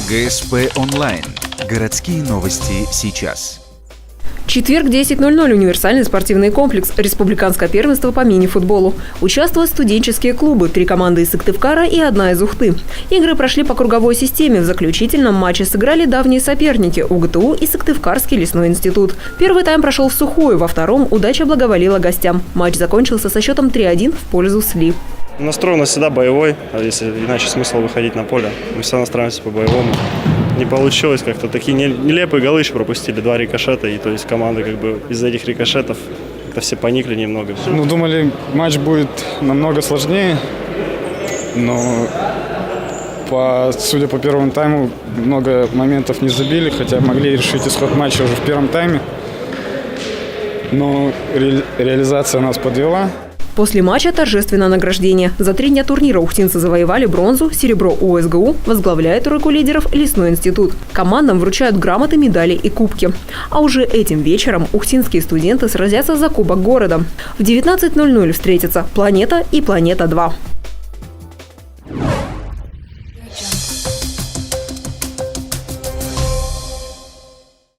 ГСП онлайн. Городские новости сейчас. Четверг, 10:00. Универсальный спортивный комплекс. Республиканское первенство по мини-футболу. Участвуют студенческие клубы, 3 команды из Сыктывкара и 1 из Ухты. Игры прошли по круговой системе. В заключительном матче сыграли давние соперники – УГТУ и Сыктывкарский лесной институт. Первый тайм прошел в сухую, во втором удача благоволила гостям. Матч закончился со счетом 3-1 в пользу СЛИ. Настрой у нас всегда боевой, а если иначе смысл выходить на поле. Мы всегда настраиваемся по-боевому. Не получилось как-то. Такие нелепые голы еще пропустили, 2 рикошета. И то есть команда как бы из-за этих рикошетов как-то все поникли немного. Думали, матч будет намного сложнее, но судя по первому тайму, много моментов не забили, хотя могли решить исход матча уже в первом тайме. Но реализация нас подвела. После матча торжественное награждение. За 3 дня турнира ухтинцы завоевали бронзу, серебро у ОСГУ, возглавляет тройку лидеров лесной институт. Командам вручают грамоты, медали и кубки. А уже этим вечером ухтинские студенты сразятся за Кубок города. В 19:00 встретятся «Планета» и «Планета-2».